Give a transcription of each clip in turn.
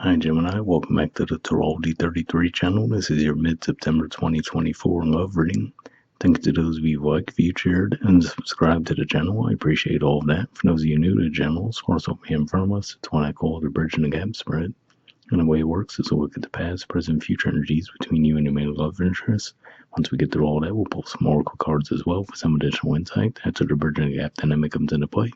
Hi Gemini, welcome back to the Astrology 33 channel. This is your mid-September 2024 love reading. Thanks to those of you who like, viewed, shared, and subscribed to the channel. I appreciate all of that. For those of you new to the channel, as far as what we have in front of us, it's what I call the Bridge and the Gap spread. And the way it works is we'll look at the past, present, future energies between you and your main love interest. Once we get through all that, we'll pull some oracle cards as well for some additional insight. That's where the Bridge and the Gap dynamic comes into play.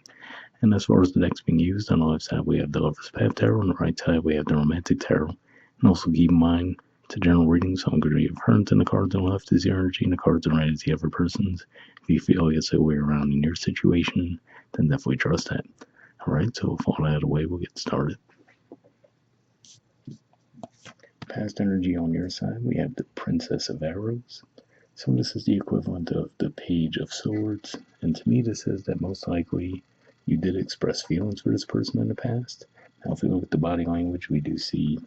And as far as the decks being used, on the left side we have the Lover's Path Tarot, on the right side we have the Romantic Tarot. And also keep in mind, it's a general reading, so I'm going to be referring to the cards on the left is the energy, and the cards on the right is the other person's. If you feel it's the way around in your situation, then definitely trust that. Alright, so with all that out of the way, we'll get started. Past energy on your side, we have the Princess of Arrows. So this is the equivalent of the Page of Swords, and to me this says that most likely you did express feelings for this person in the past. Now if we look at the body language, we do see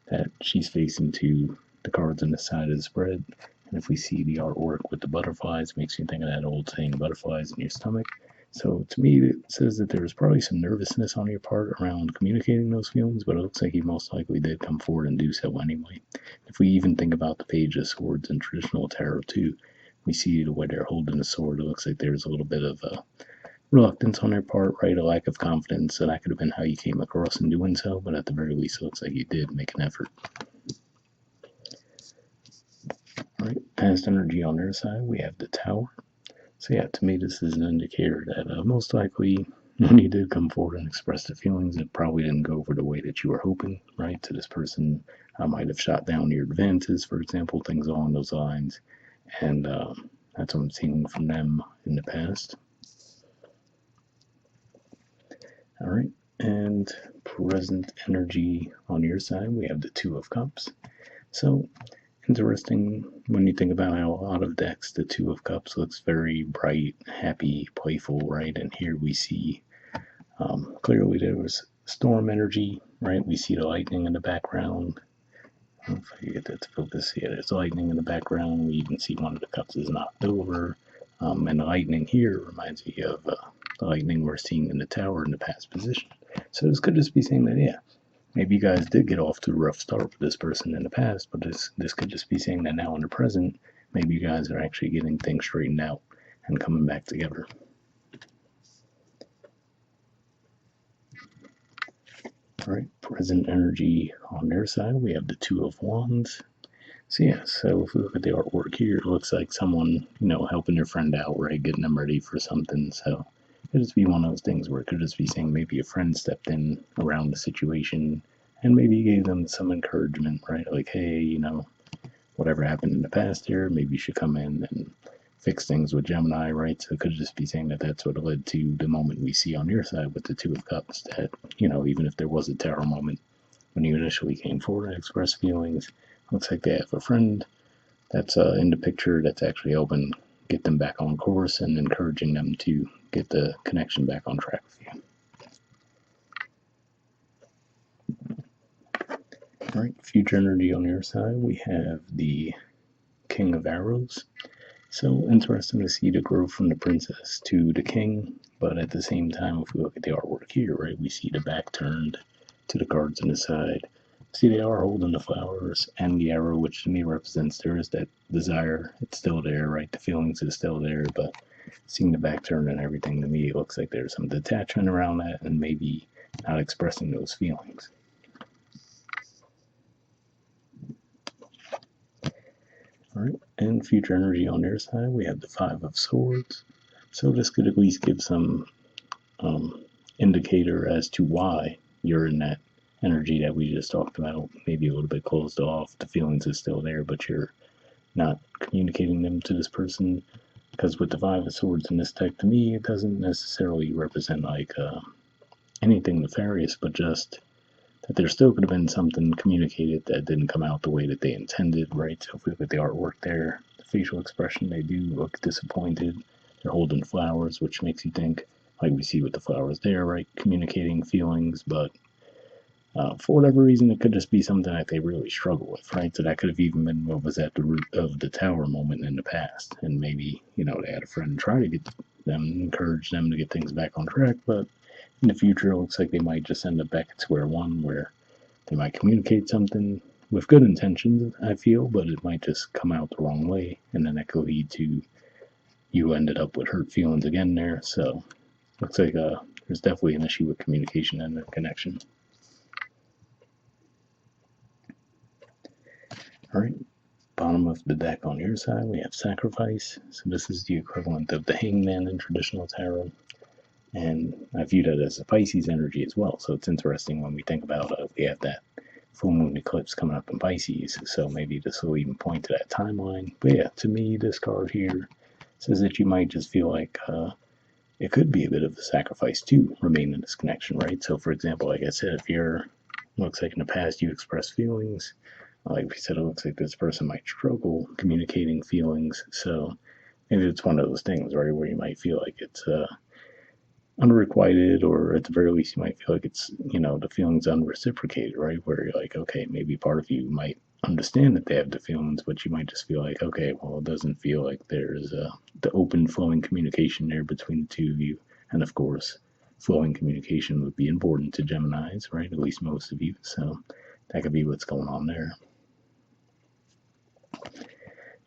that she's facing to the cards on the side of the spread, and if we see the artwork with the butterflies, it makes me think of that old saying, butterflies in your stomach. So to me it says that there's probably some nervousness on your part around communicating those feelings, but it looks like you most likely did come forward and do so anyway. If we even think about the Page of Swords in traditional tarot too, we see the way they're holding the sword, it looks like there's a little bit of a reluctance on their part, right? A lack of confidence. So that could have been how you came across in doing so, but at the very least, it looks like you did make an effort. All right, past energy on their side, we have the Tower. So yeah, to me, this is an indicator that most likely when you did come forward and express the feelings, it probably didn't go over the way that you were hoping, right? So this person might have shot down your advances, for example, things along those lines. And that's what I'm seeing from them in the past. All right, and present energy on your side, we have the Two of Cups. So interesting when you think about how a lot of decks, the Two of Cups looks very bright, happy, playful, right? And here we see clearly there was storm energy, right? We see the lightning in the background. If I get that to focus, yeah, there's lightning in the background. We even see one of the cups is knocked over. And the lightning here reminds me of the lightning we're seeing in the tower in the past position. So this could just be saying that, yeah, maybe you guys did get off to a rough start with this person in the past, but this could just be saying that now in the present, maybe you guys are actually getting things straightened out and coming back together. All right, present energy on their side, we have the Two of Wands. So yeah, so if we look at the artwork here, it looks like someone, helping their friend out, right, getting them ready for something. So it could just be one of those things where it could just be saying maybe a friend stepped in around the situation and maybe gave them some encouragement, right? Like, hey, whatever happened in the past here, maybe you should come in and fix things with Gemini, right? So it could just be saying that that's what led to the moment we see on your side with the Two of Cups, that, even if there was a terror moment when you initially came forward and expressed feelings, looks like they have a friend that's in the picture that's actually helping get them back on course and encouraging them to get the connection back on track with you. All right, future energy on your side, we have the King of Arrows. So interesting to see the growth from the princess to the king, but at the same time, if we look at the artwork here, right, we see the back turned to the cards on the side. See, they are holding the flowers and the arrow, which to me represents there is that desire. It's still there, right? The feelings is still there, but seeing the back turn and everything, to me, it looks like there's some detachment around that and maybe not expressing those feelings. All right, and future energy on their side, we have the Five of Swords. So this could at least give some indicator as to why you're in that energy that we just talked about, maybe a little bit closed off, the feelings is still there, but you're not communicating them to this person. Because with the Five of Swords in this deck, to me, it doesn't necessarily represent like anything nefarious, but just that there still could have been something communicated that didn't come out the way that they intended, right? So if we look at the artwork there, the facial expression, they do look disappointed. They're holding flowers, which makes you think, like we see with the flowers there, right? Communicating feelings, but for whatever reason, it could just be something that they really struggle with, right? So that could have even been what was at the root of the tower moment in the past. And maybe, they had a friend try to get them, encourage them to get things back on track, but in the future, it looks like they might just end up back at square one where They might communicate something with good intentions, I feel, but it might just come out the wrong way, and then that could lead to you ended up with hurt feelings again there. So looks like there's definitely an issue with communication and the connection. All right, bottom of the deck on your side, we have Sacrifice. So this is the equivalent of the Hangman in traditional tarot. And I view that as a Pisces energy as well. So it's interesting when we think about we have that full moon eclipse coming up in Pisces. So maybe this will even point to that timeline. But yeah, to me, this card here says that you might just feel like it could be a bit of a sacrifice to remain in this connection, right? So, for example, like I said, if you're looks like in the past you express feelings, like we said, it looks like this person might struggle communicating feelings. So maybe it's one of those things, right, where you might feel like it's unrequited, or at the very least, you might feel like it's, the feelings unreciprocated, right? Where you're like, okay, maybe part of you might understand that they have the feelings, but you might just feel like, okay, well, it doesn't feel like there's the open flowing communication there between the two of you. And of course, flowing communication would be important to Geminis, right? At least most of you. So that could be what's going on there.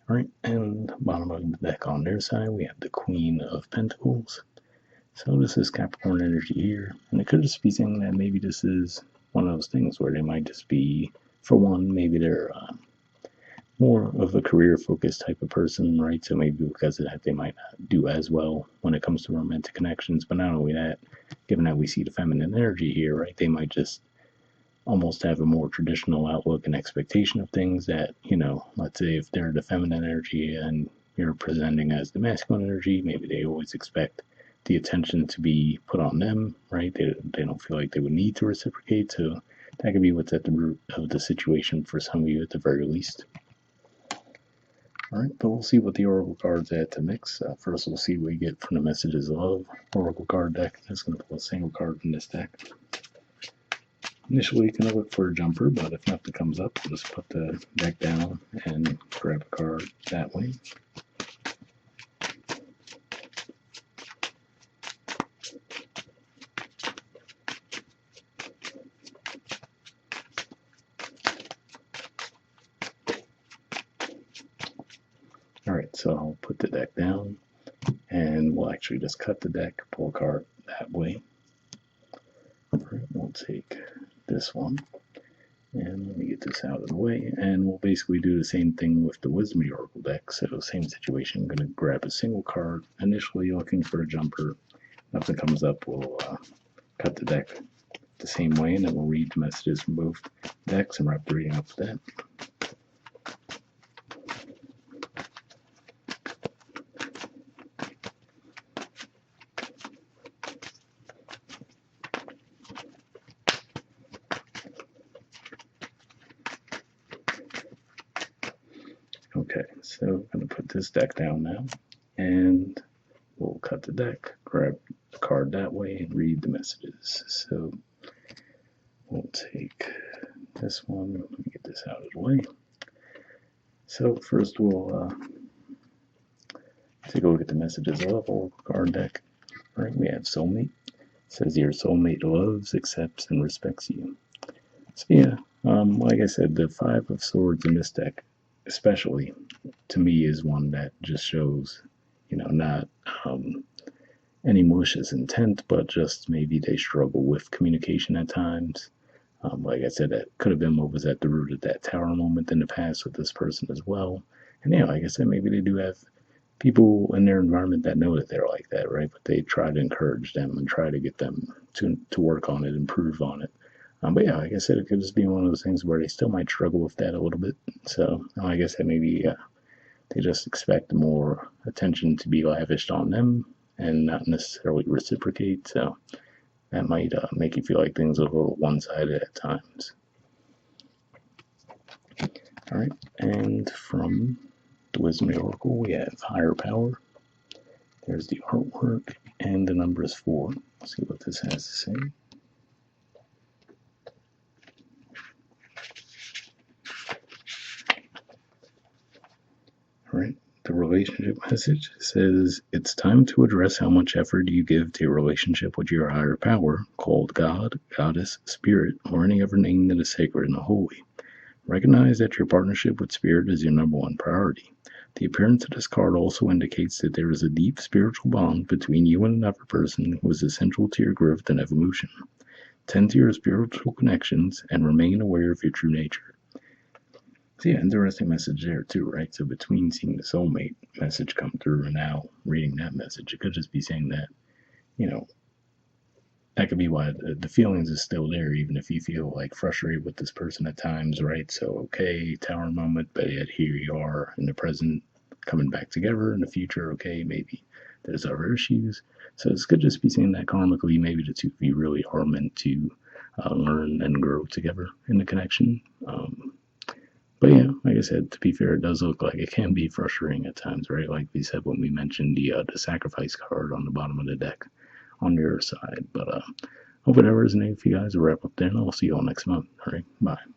All right, and bottom of the deck on their side, we have the Queen of Pentacles. So this is Capricorn energy here, and it could just be saying that maybe this is one of those things where they might just be, for one, maybe they're more of a career-focused type of person, right? So maybe because of that, they might not do as well when it comes to romantic connections. But not only that, given that we see the feminine energy here, right, they might just almost have a more traditional outlook and expectation of things that, let's say if they're the feminine energy and you're presenting as the masculine energy, maybe they always expect the attention to be put on them, right? They don't feel like they would need to reciprocate. So that could be what's at the root of the situation for some of you at the very least. All right, but we'll see what the Oracle cards add to mix. First, we'll see what we get from the Messages of Love Oracle card deck. That's going to pull a single card from this deck. Initially, you can look for a jumper, but if nothing comes up, we'll just put the deck down and grab a card that way. All right, so I'll put the deck down, and we'll actually just cut the deck, pull a card that way. All right, we'll take this one. And let me get this out of the way, and we'll basically do the same thing with the Wisdom Oracle deck. So same situation, I'm going to grab a single card, initially looking for a jumper. Nothing comes up, we'll cut the deck the same way, and then we'll read the messages from both decks and wrap the reading up with that. Okay, so I'm going to put this deck down now, and we'll cut the deck, grab the card that way, and read the messages. So we'll take this one, let me get this out of the way. So first we'll take a look at the Messages of Love Oracle card deck. All right, we have Soulmate. It says your soulmate loves, accepts, and respects you. So yeah, like I said, the Five of Swords in this deck, especially, to me, is one that just shows, not any malicious intent, but just maybe they struggle with communication at times. Like I said, that could have been what was at the root of that tower moment in the past with this person as well. And yeah, like I said, maybe they do have people in their environment that know that they're like that, right? But they try to encourage them and try to get them to work on it, improve on it. But yeah, like I said, it could just be one of those things where they still might struggle with that a little bit. So like I said, maybe they just expect more attention to be lavished on them and not necessarily reciprocate. So that might make you feel like things are a little one-sided at times. All right, and from the Wisdom Oracle, we have Higher Power. There's the artwork, and the number is 4. Let's see what this has to say. All right, The relationship message says it's time to address how much effort you give to your relationship with your higher power, called God, Goddess, Spirit, or any other name that is sacred and holy. Recognize that your partnership with Spirit is your number one priority. The appearance of this card also indicates that there is a deep spiritual bond between you and another person who is essential to your growth and evolution. Tend to your spiritual connections and remain aware of your true nature. So yeah, interesting message there too, right? So between seeing the soulmate message come through and now reading that message, it could just be saying that, that could be why the feelings is still there, even if you feel like frustrated with this person at times, right? So okay, tower moment, but yet here you are in the present, coming back together. In the future, okay, maybe there's other issues. So this could just be saying that karmically, maybe the two of you really are meant to learn and grow together in the connection. But yeah, like I said, to be fair, it does look like it can be frustrating at times, right? Like we said when we mentioned the sacrifice card on the bottom of the deck on your side. But hope it ever resonated for you guys. We'll wrap up there, and I'll see you all next month. All right, bye.